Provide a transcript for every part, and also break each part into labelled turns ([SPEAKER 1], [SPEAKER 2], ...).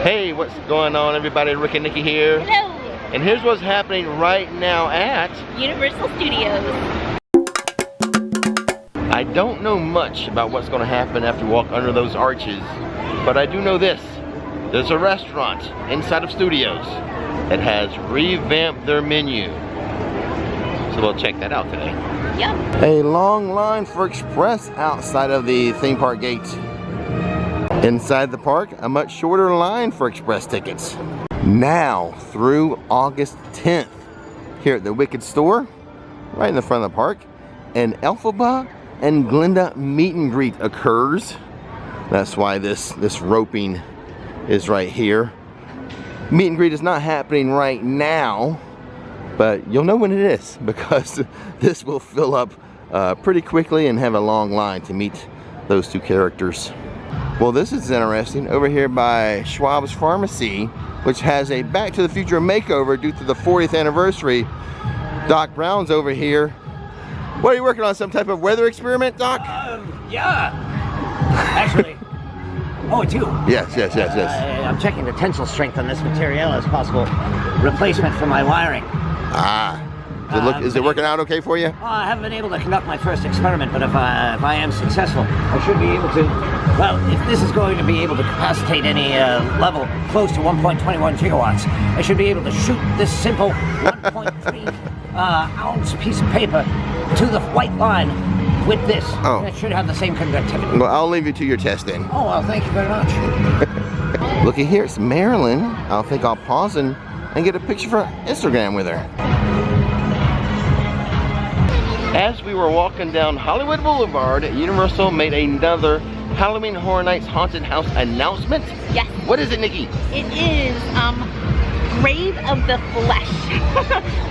[SPEAKER 1] Hey, what's going on, everybody? Rick and Nikki here.
[SPEAKER 2] Hello!
[SPEAKER 1] And here's what's happening right now at
[SPEAKER 2] Universal Studios.
[SPEAKER 1] I don't know much about what's going to happen after we walk under those arches, but I do know this. There's a restaurant inside of Studios that has revamped their menu. So we'll check that out today.
[SPEAKER 2] Yep.
[SPEAKER 1] A long line for Express outside of the theme park gate. Inside the park, a much shorter line for Express tickets. Now through August 10th, here at the Wicked store, right in the front of the park, an Elphaba and Glinda meet and greet occurs. That's why this roping is right here. Meet and greet is not happening right now, but you'll know when it is because this will fill up pretty quickly and have a long line to meet those two characters. Well, this is interesting. Over here by Schwab's Pharmacy, which has a Back to the Future makeover due to the 40th anniversary. Doc Brown's over here. What are you working on? Some type of weather experiment, Doc?
[SPEAKER 3] Yeah. Actually. Oh, it's you.
[SPEAKER 1] Yes.
[SPEAKER 3] I'm checking the tensile strength on this material as possible replacement for my wiring.
[SPEAKER 1] Ah. Is it working out okay for you?
[SPEAKER 3] I haven't been able to conduct my first experiment, but if I am successful, I should be able to. Well, if this is going to be able to capacitate any level close to 1.21 gigawatts, I should be able to shoot this simple 1.3 ounce piece of paper to the white line with this.
[SPEAKER 1] Oh.
[SPEAKER 3] And it should have the same conductivity.
[SPEAKER 1] Well, I'll leave you to your test then.
[SPEAKER 3] Oh, well, thank you very much.
[SPEAKER 1] Looky here, it's Marilyn. I think I'll pause and get a picture for Instagram with her. As we were walking down Hollywood Boulevard, Universal made another Halloween Horror Nights Haunted House announcement.
[SPEAKER 2] Yes.
[SPEAKER 1] What is it, Nikki?
[SPEAKER 2] It is Grave of the Flesh.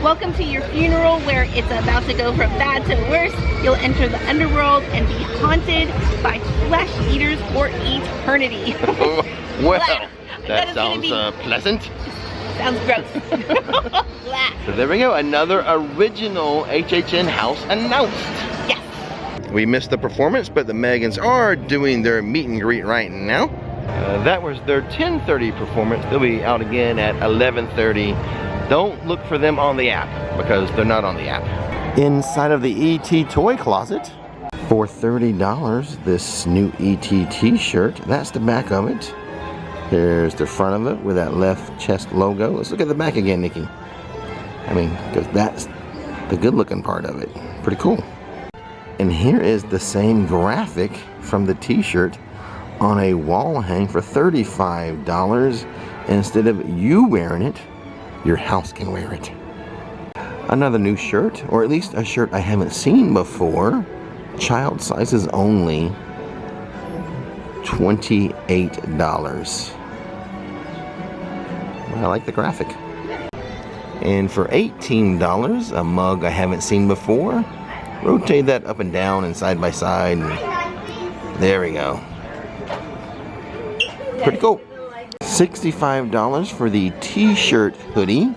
[SPEAKER 2] Welcome to your funeral where it's about to go from bad to worse. You'll enter the underworld and be haunted by flesh eaters for eternity.
[SPEAKER 1] Well, that sounds pleasant.
[SPEAKER 2] Sounds gross.
[SPEAKER 1] So there we go, another original HHN house announced.
[SPEAKER 2] Yes.
[SPEAKER 1] We missed the performance, but the Megans are doing their meet and greet right now. That was their 10:30 performance. They'll be out again at 11:30. Don't look for them on the app because they're not on the app. Inside of the ET toy closet for $30, this new ET t-shirt. That's the back of it. There's the front of it with that left chest logo. Let's look at the back again, Nikki. I mean, because that's the good looking part of it. Pretty cool. And here is the same graphic from the t-shirt on a wall hang for $35. Instead of you wearing it, your house can wear it. Another new shirt, or at least a shirt I haven't seen before. Child sizes only. $28. I like the graphic. And for $18, a mug I haven't seen before. Rotate that up and down and side by side. And there we go. Pretty cool. $65 for the t-shirt hoodie.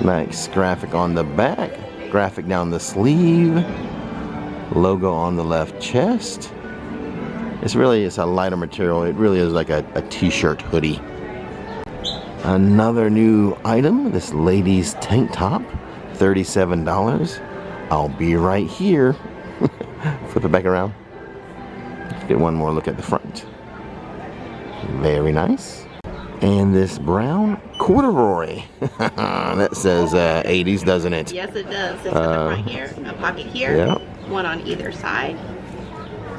[SPEAKER 1] Nice graphic on the back. Graphic down the sleeve. Logo on the left chest. It's a lighter material. It really is like a t-shirt hoodie. Another new item, this lady's tank top, $37. I'll be right here. Flip it back around. Let's get one more look at the front. Very nice. And this brown corduroy. That says 80s, doesn't it?
[SPEAKER 2] Yes, it does. It's in the front here, a pocket here,
[SPEAKER 1] yeah.
[SPEAKER 2] One on either side.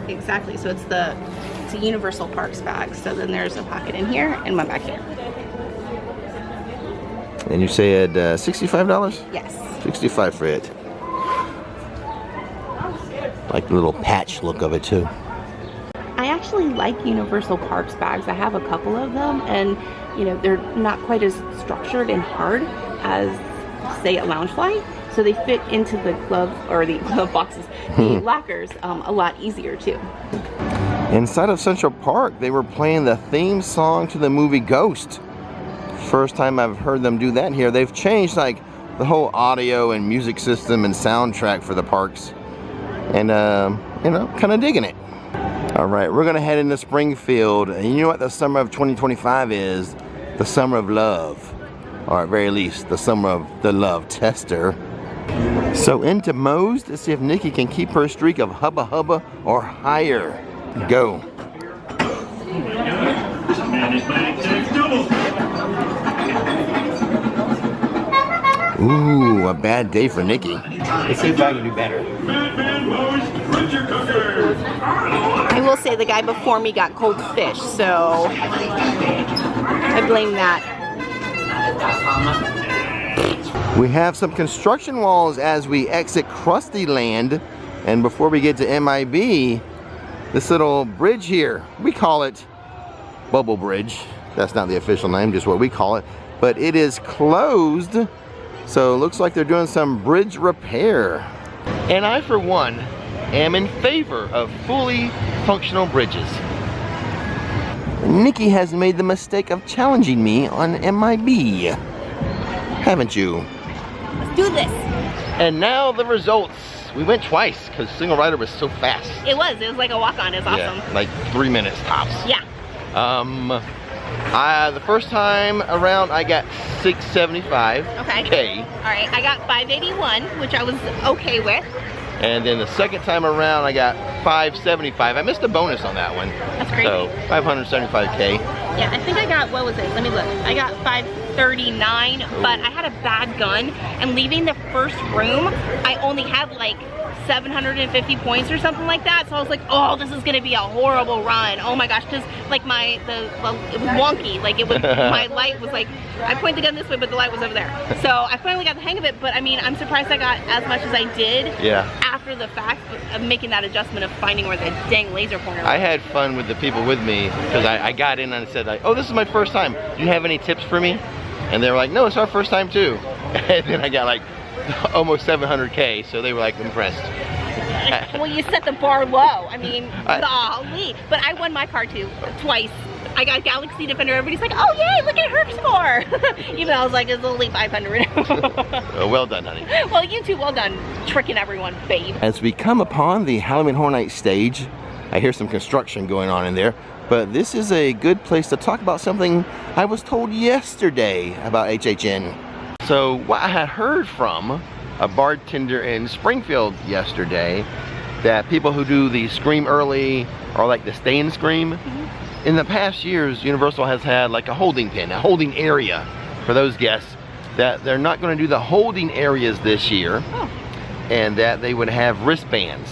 [SPEAKER 2] Exactly. So it's a Universal Parks bag. So then there's a pocket in here and one back here.
[SPEAKER 1] And you said $65?
[SPEAKER 2] Yes.
[SPEAKER 1] $65 for it. Like the little patch look of it too.
[SPEAKER 2] I actually like Universal Parks bags. I have a couple of them, and you know they're not quite as structured and hard as, say, a Loungefly. So they fit into the glove or the glove boxes, the lockers, a lot easier too.
[SPEAKER 1] Inside of Central Park, they were playing the theme song to the movie Ghost. First time I've heard them do that here. They've changed like the whole audio and music system and soundtrack for the parks, and you know, kind of digging it. All right, we're gonna head into Springfield, and you know what the summer of 2025 is? The summer of love, or at very least, the summer of the love tester. So into Moe's to see if Nikki can keep her streak of hubba hubba or higher. Go. Ooh, a bad day for Nikki.
[SPEAKER 3] Let's see if I can do better.
[SPEAKER 2] I will say the guy before me got cold fish, so I blame that.
[SPEAKER 1] We have some construction walls as we exit Krusty Land, and before we get to MIB, this little bridge here, we call it Bubble Bridge. That's not the official name, just what we call it, but it is closed, so it looks like they're doing some bridge repair. And I, for one, am in favor of fully functional bridges. Nikki has made the mistake of challenging me on MIB, haven't you?
[SPEAKER 2] Let's do this.
[SPEAKER 1] And now the results. We went twice because single rider was so fast.
[SPEAKER 2] It was like a walk-on. It's awesome.
[SPEAKER 1] Yeah, like 3 minutes tops.
[SPEAKER 2] Yeah.
[SPEAKER 1] The first time around I got 675.
[SPEAKER 2] Okay.
[SPEAKER 1] K.
[SPEAKER 2] All right, I got 581, which I was okay with.
[SPEAKER 1] And then the second time around I got 575. I missed a bonus on that one.
[SPEAKER 2] That's crazy.
[SPEAKER 1] So 575K.
[SPEAKER 2] Yeah, I think I got, what was it? Let me look. I got 539, but I had a bad gun, and leaving the first room, I only had like 750 points or something like that. So I was like, oh, this is gonna be a horrible run. Oh my gosh, because like it was wonky. Like it was, my light was like, I point the gun this way, but the light was over there. So I finally got the hang of it, but I mean, I'm surprised I got as much as I did after the fact of making that adjustment of finding where the dang laser pointer was.
[SPEAKER 1] I had fun with the people with me because I got in and I said, like, oh, this is my first time. Do you have any tips for me? And they were like, no, it's our first time too. And then I got like almost 700K, so they were like impressed.
[SPEAKER 2] Well, you set the bar low. I mean, golly. But I won my car too, twice. I got Galaxy Defender. Everybody's like, oh yay, look at her score. Even though I was like, it's only 500.
[SPEAKER 1] Well done, honey.
[SPEAKER 2] Well, you too, well done, tricking everyone, babe.
[SPEAKER 1] As we come upon the Halloween Horror Night stage, I hear some construction going on in there, but this is a good place to talk about something I was told yesterday about HHN. So what I had heard from a bartender in Springfield yesterday, that people who do the Scream Early or like the Stay and Scream, in the past years, Universal has had like a holding pen, a holding area for those guests, that they're not going to do the holding areas this year, and that they would have wristbands.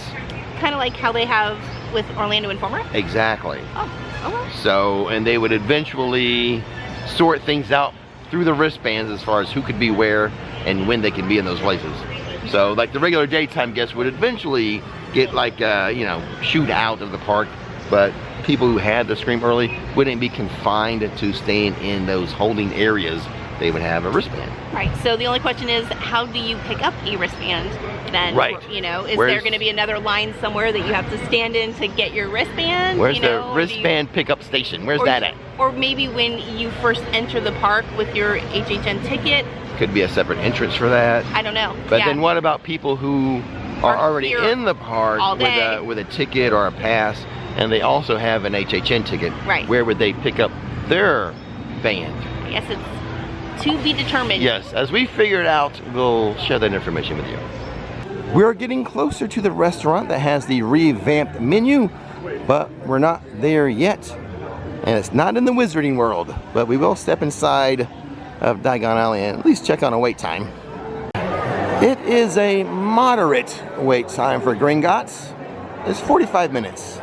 [SPEAKER 2] Kind of like how they have with Orlando Informer?
[SPEAKER 1] Exactly.
[SPEAKER 2] Oh, okay.
[SPEAKER 1] So, and they would eventually sort things out through the wristbands as far as who could be where and when they could be in those places. So like the regular daytime guests would eventually get like, you know, shoot out of the park, but people who had the Scream Early wouldn't be confined to staying in those holding areas. They would have a wristband.
[SPEAKER 2] Right, so the only question is, how do you pick up a wristband then?
[SPEAKER 1] Right.
[SPEAKER 2] Or, you know, is there going to be another line somewhere that you have to stand in to get your wristband?
[SPEAKER 1] Where's the wristband pickup station? Where's that at?
[SPEAKER 2] Or maybe when you first enter the park with your HHN ticket.
[SPEAKER 1] Could be a separate entrance for that.
[SPEAKER 2] I don't know.
[SPEAKER 1] But then what about people who are already in the park with a ticket or a pass, and they also have an HHN ticket?
[SPEAKER 2] Right.
[SPEAKER 1] Where would they pick up their band?
[SPEAKER 2] I guess it's to be determined.
[SPEAKER 1] Yes, as we figure it out, we'll share that information with you. We're getting closer to the restaurant that has the revamped menu, but we're not there yet. And it's not in the Wizarding World, but we will step inside of Daon Alley and at least check on a wait time. It is a moderate wait time for Gringotts. It's 45 minutes.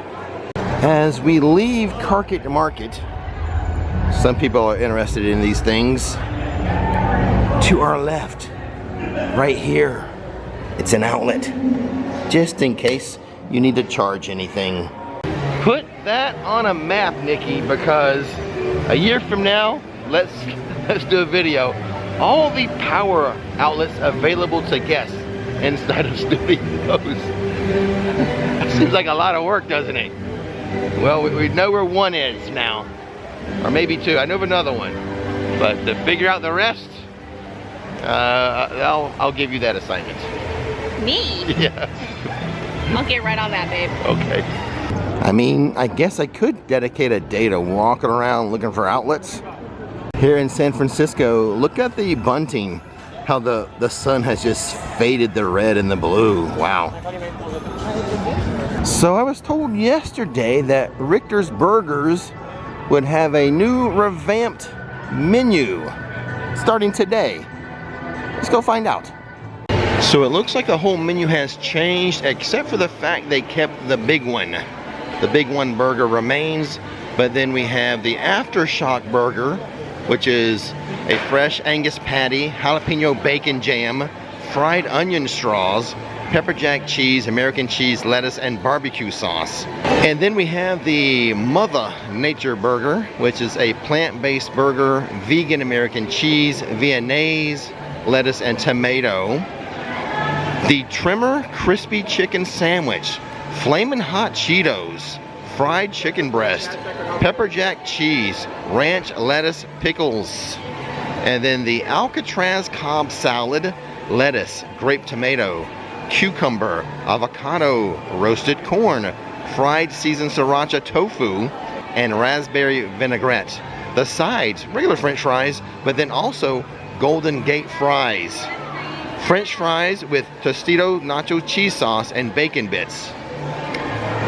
[SPEAKER 1] As we leave Carpet Market, some people are interested in these things. To our left, right here, it's an outlet, just in case you need to charge anything. Put that on a map, Nikki, because a year from now, let's do a video. All the power outlets available to guests inside of studios. That seems like a lot of work, doesn't it? Well, we know where one is now, or maybe two. I know of another one, but to figure out the rest, I'll give you that assignment.
[SPEAKER 2] Me?
[SPEAKER 1] Yeah.
[SPEAKER 2] I'll get right on that, babe.
[SPEAKER 1] Okay. I mean, I guess I could dedicate a day to walking around looking for outlets. Here in San Francisco, look at the bunting. How the sun has just faded the red and the blue. Wow. So I was told yesterday that Richter's Burgers would have a new revamped menu starting today. Let's go find out. So it looks like the whole menu has changed except for the fact they kept the big one. The big one burger remains, but then we have the Aftershock burger, which is a fresh Angus patty, jalapeno bacon jam, fried onion straws, pepper jack cheese, American cheese, lettuce, and barbecue sauce. And then we have the Mother Nature burger, which is a plant-based burger, vegan American cheese, Viennese, lettuce, and tomato. The Trimmer crispy chicken sandwich, flamin' hot Cheetos, fried chicken breast, pepper jack cheese, ranch, lettuce, pickles. And then the Alcatraz Cobb salad, lettuce, grape tomato, cucumber, avocado, roasted corn, fried seasoned sriracha tofu, and raspberry vinaigrette. The sides, regular French fries, but then also Golden Gate fries. French fries with Tostito nacho cheese sauce and bacon bits.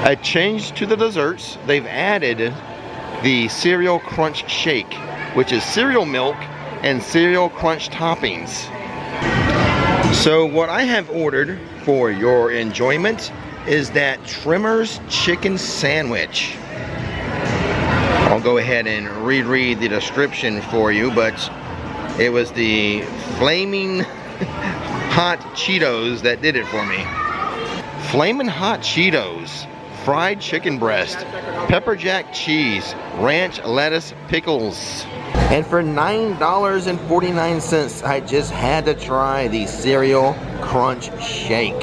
[SPEAKER 1] A change to the desserts, they've added the cereal crunch shake, which is cereal milk and cereal crunch toppings. So what I have ordered for your enjoyment is that Trimmer's chicken sandwich. I'll go ahead and reread the description for you, but it was the flaming hot Cheetos that did it for me. Flamin' hot Cheetos, fried chicken breast, pepper jack cheese, ranch, lettuce, pickles. And for $9.49, I just had to try the cereal crunch shake.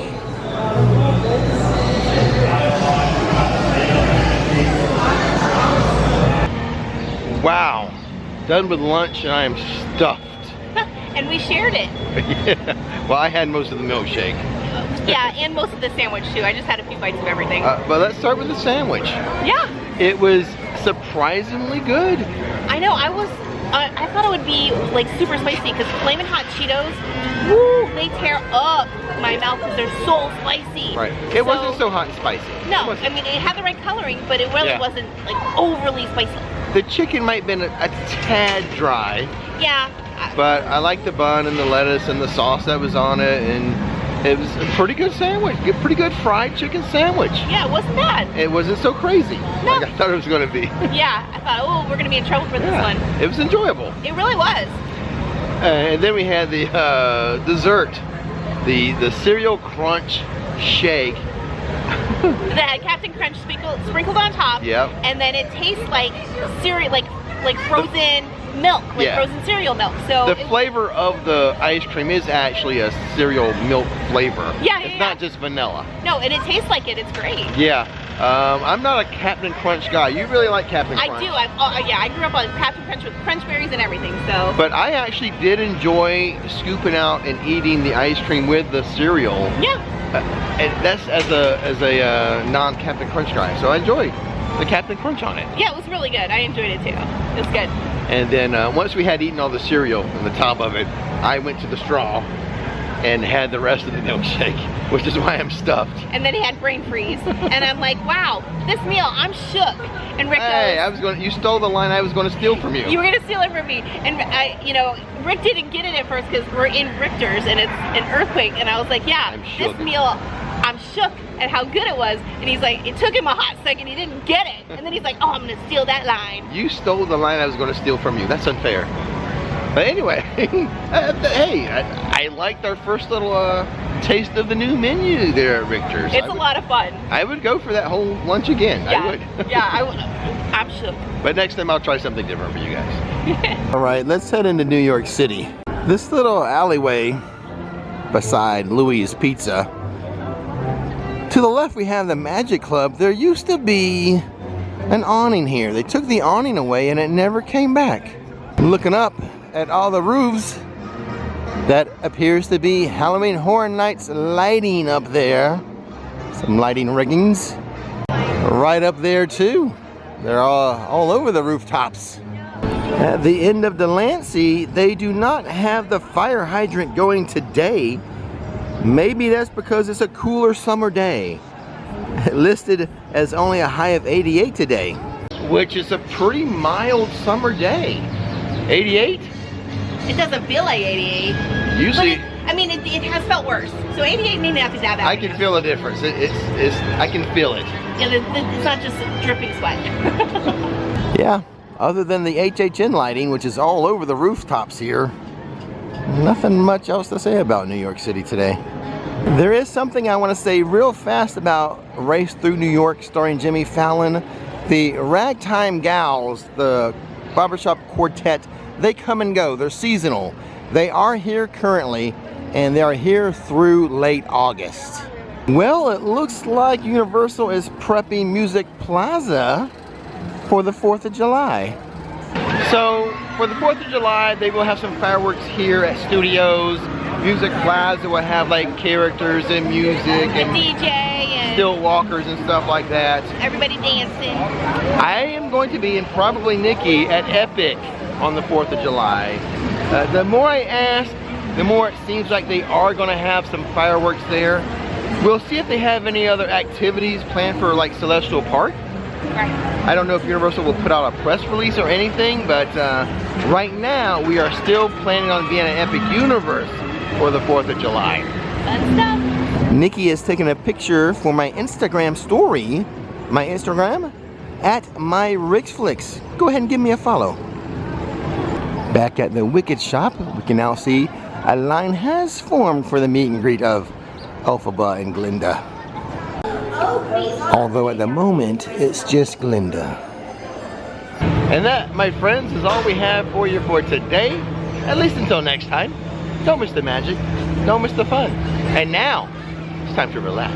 [SPEAKER 1] Wow, done with lunch and I am stuffed.
[SPEAKER 2] And we shared it.
[SPEAKER 1] Yeah. Well, I had most of the milkshake.
[SPEAKER 2] Yeah, and most of the sandwich too. I just had a few bites of everything.
[SPEAKER 1] But let's start with the sandwich.
[SPEAKER 2] Yeah.
[SPEAKER 1] It was surprisingly good.
[SPEAKER 2] I know, I thought it would be like super spicy because Flamin' Hot Cheetos, woo, they tear up my mouth because they're so spicy.
[SPEAKER 1] Right. It wasn't so hot and spicy.
[SPEAKER 2] No, I mean, it had the right coloring, but it really wasn't like overly spicy.
[SPEAKER 1] The chicken might have been a tad dry.
[SPEAKER 2] Yeah.
[SPEAKER 1] But I like the bun and the lettuce and the sauce that was on it, and it was a pretty good sandwich. Pretty good fried chicken sandwich.
[SPEAKER 2] Yeah, it wasn't bad.
[SPEAKER 1] It wasn't so crazy
[SPEAKER 2] No.
[SPEAKER 1] like I thought it was going to be.
[SPEAKER 2] Yeah, I thought, oh, we're going to be in trouble for this one.
[SPEAKER 1] It was enjoyable.
[SPEAKER 2] It really was.
[SPEAKER 1] And then we had the dessert, the cereal crunch shake.
[SPEAKER 2] That had Captain Crunch sprinkled on top.
[SPEAKER 1] Yep.
[SPEAKER 2] And then it tastes like cereal, like frozen milk, like frozen cereal milk. So
[SPEAKER 1] the flavor of the ice cream is actually a cereal milk flavor.
[SPEAKER 2] Yeah,
[SPEAKER 1] it's not just vanilla.
[SPEAKER 2] No, and it tastes like it. It's great.
[SPEAKER 1] Yeah. I'm not a Captain Crunch guy. You really like Captain Crunch.
[SPEAKER 2] I do. I grew up on Captain Crunch with crunch berries and everything. So.
[SPEAKER 1] But I actually did enjoy scooping out and eating the ice cream with the cereal.
[SPEAKER 2] Yeah.
[SPEAKER 1] And that's as a non-Captain Crunch guy. So I enjoyed the Captain Crunch on it.
[SPEAKER 2] Yeah, it was really good. I enjoyed it too. It was good.
[SPEAKER 1] And then once we had eaten all the cereal and the top of it, I went to the straw and had the rest of the milkshake, which is why I'm stuffed.
[SPEAKER 2] And then he had brain freeze. And I'm like, wow, this meal, I'm shook. And Rick goes,
[SPEAKER 1] you stole the line I was going to steal from you.
[SPEAKER 2] You were going to steal it from me. And Rick didn't get it at first because we're in Richter's and it's an earthquake. And I was like, yeah, this meal, I'm shook at how good it was. And he's like, it took him a hot second, he didn't get it. And then he's like, oh, I'm going to steal that line.
[SPEAKER 1] You stole the line I was going to steal from you. That's unfair. But anyway, hey, I liked our first little taste of the new menu there at Richter's.
[SPEAKER 2] It's a lot of fun.
[SPEAKER 1] I would go for that whole lunch again.
[SPEAKER 2] Yeah,
[SPEAKER 1] I would.
[SPEAKER 2] Yeah, I would. I'm shook.
[SPEAKER 1] But next time I'll try something different for you guys. All right, let's head into New York City. This little alleyway beside Louis' Pizza. To the left we have the Magic Club. There used to be an awning here. They took the awning away and it never came back. Looking up at all the roofs, that appears to be Halloween Horror Nights lighting up there. Some lighting riggings. right up there too. They're all over the rooftops. At the end of Delancey, they do not have the fire hydrant going today. Maybe that's because it's a cooler summer day. Listed as only a high of 88 today, which is a pretty mild summer day. 88?
[SPEAKER 2] It doesn't feel like 88.
[SPEAKER 1] Usually,
[SPEAKER 2] it has felt worse. So 88 may not be that bad.
[SPEAKER 1] I can feel a difference. I can feel it.
[SPEAKER 2] It's not just dripping sweat.
[SPEAKER 1] Yeah, other than the HHN lighting, which is all over the rooftops here, nothing much else to say about New York City today. There is something I want to say real fast about Race Through New York starring Jimmy Fallon. The Ragtime Gals, the barbershop quartet, they come and go. They're seasonal. They are here currently, and they are here through late August. Well, it looks like Universal is prepping Music Plaza for the 4th of July. So, for the 4th of July, they will have some fireworks here at Studios. Music Plaza will have like characters and music and
[SPEAKER 2] DJ and
[SPEAKER 1] still walkers and stuff like that.
[SPEAKER 2] Everybody dancing.
[SPEAKER 1] I am going to be, and probably Nikki, at Epic on the 4th of July. The more I ask, the more it seems like they are going to have some fireworks there. We'll see if they have any other activities planned for like Celestial Park.
[SPEAKER 2] Right.
[SPEAKER 1] I don't know if Universal will put out a press release or anything, but right now we are still planning on being at Epic Universe for the 4th of July.
[SPEAKER 2] Fun stuff.
[SPEAKER 1] Nikki has taken a picture for my Instagram story. My Instagram, at my Rix Flix. Go ahead and give me a follow. Back at the Wicked shop, we can now see a line has formed for the meet and greet of Elphaba and Glinda. Although at the moment, it's just Glinda. And that, my friends, is all we have for you for today. At least until next time. Don't miss the magic. Don't miss the fun. And now, it's time to relax.